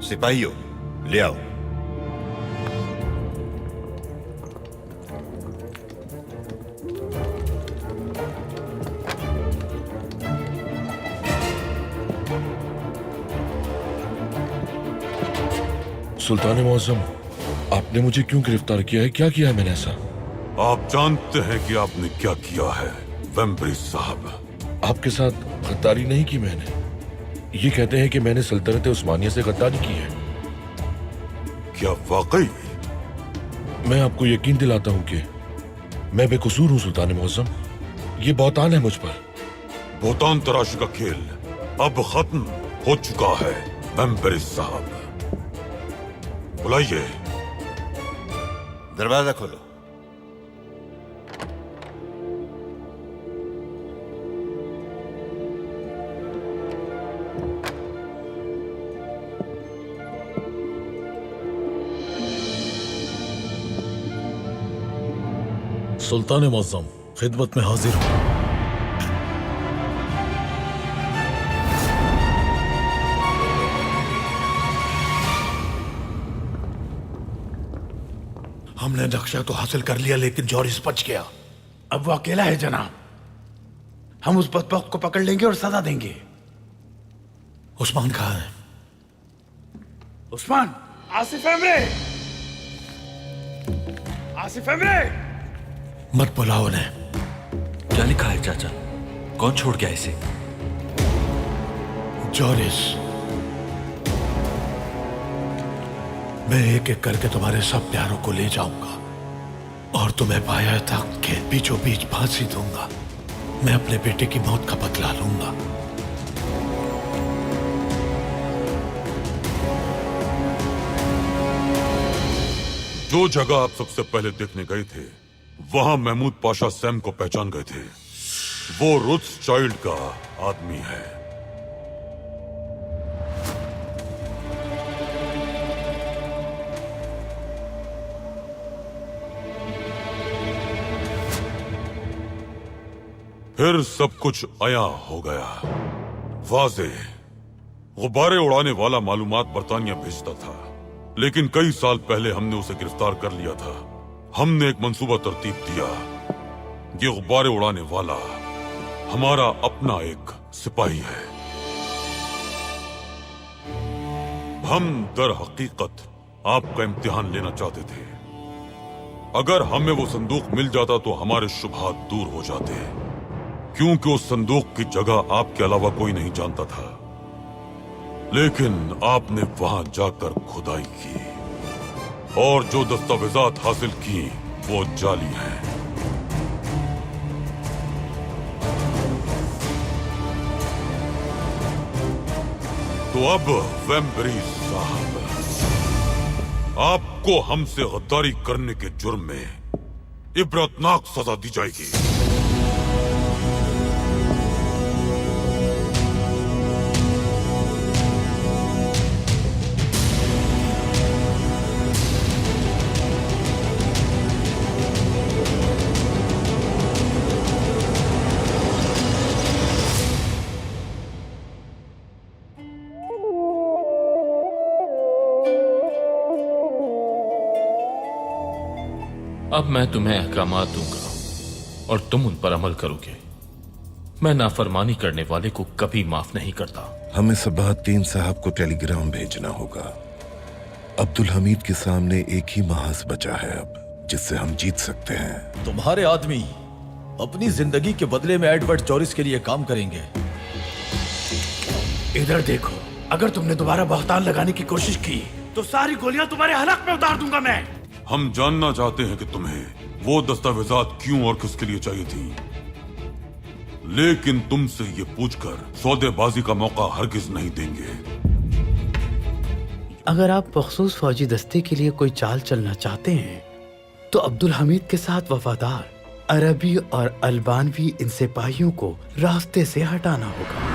सिपाहियों, ले आओ। सुल्तान मौज़म, आपने मुझे क्यों गिरफ्तार किया है? क्या किया है मैंने ऐसा? आप जानते हैं कि आपने क्या किया है वेम्ब्रिज साहब। आपके साथ गद्दारी नहीं की मैंने। ये कहते हैं कि मैंने सल्तनत उस्मानिया से गद्दारी की है। क्या वाकई? मैं आपको यकीन दिलाता हूं कि मैं बेकसूर हूं सुल्तान मौज़म। ये बहुतान है मुझ पर। बहुतान तराशी का खेल अब खत्म हो चुका है वेम्ब्रिज साहब। बुलाइए। दरवाजा खोलो। सुल्तान मुअज्जम, खिदमत में हाजिर हूं। हमने नक्शा तो हासिल कर लिया, लेकिन जॉरिस बच गया। अब वो अकेला है जनाब। हम उस बदबख्त को पकड़ लेंगे और सजा देंगे। उस्मान कहाँ है? उस्मान! आसिफ एमरे! आसिफ एमरे! मत बुलाओ उन्हें। क्या लिखा है चाचा? कौन छोड़ गया इसे? जॉरिस, मैं एक एक करके तुम्हारे सब प्यारों को ले जाऊंगा और तुम्हें पाया तक के बीचों बीच फांसी दूंगा। मैं अपने बेटे की मौत का बदला लूंगा। जो जगह आप सबसे पहले देखने गए थे, वहां महमूद पाशा सैम को पहचान गए थे। वो रोथस्चाइल्ड का आदमी है। फिर सब कुछ आया हो गया। वाज़े गुब्बारे उड़ाने वाला मालूमात बरतानिया भेजता था, लेकिन कई साल पहले हमने उसे गिरफ्तार कर लिया था। हमने एक मंसूबा तरतीब दिया। ये गुब्बारे उड़ाने वाला हमारा अपना एक सिपाही है। हम दर हकीकत आपका इम्तिहान लेना चाहते थे। अगर हमें वो संदूक मिल जाता तो हमारे शुबहात दूर हो जाते, क्योंकि उस संदूक की जगह आपके अलावा कोई नहीं जानता था। लेकिन आपने वहां जाकर खुदाई की और जो दस्तावेजात हासिल की वो जाली हैं। तो अब वेम्ब्रिज साहब, आपको हमसे गद्दारी करने के जुर्म में इबरतनाक सजा दी जाएगी। अब मैं तुम्हें अहकामात दूंगा और तुम उन पर अमल करोगे। मैं नाफरमानी करने वाले को कभी माफ नहीं करता। हमें सबाहद्दीन साहब को टेलीग्राम भेजना होगा। अब्दुल हमीद के सामने एक ही महाज बचा है अब, जिससे हम जीत सकते हैं। तुम्हारे आदमी अपनी जिंदगी के बदले में एडवर्ड जॉरिस के लिए काम करेंगे। इधर देखो, अगर तुमने दोबारा बहतान लगाने की कोशिश की तो सारी गोलियां तुम्हारे हलक में उतार दूंगा मैं। हम जानना चाहते हैं कि तुम्हें वो दस्तावेजात क्यों और किसके लिए चाहिए थी, लेकिन तुमसे ये पूछकर सौदेबाजी का मौका हरगिज नहीं देंगे। अगर आप मखसूस फौजी दस्ते के लिए कोई चाल चलना चाहते हैं तो अब्दुल हमीद के साथ वफादार अरबी और अल्बानवी इन सिपाहियों को रास्ते से हटाना होगा।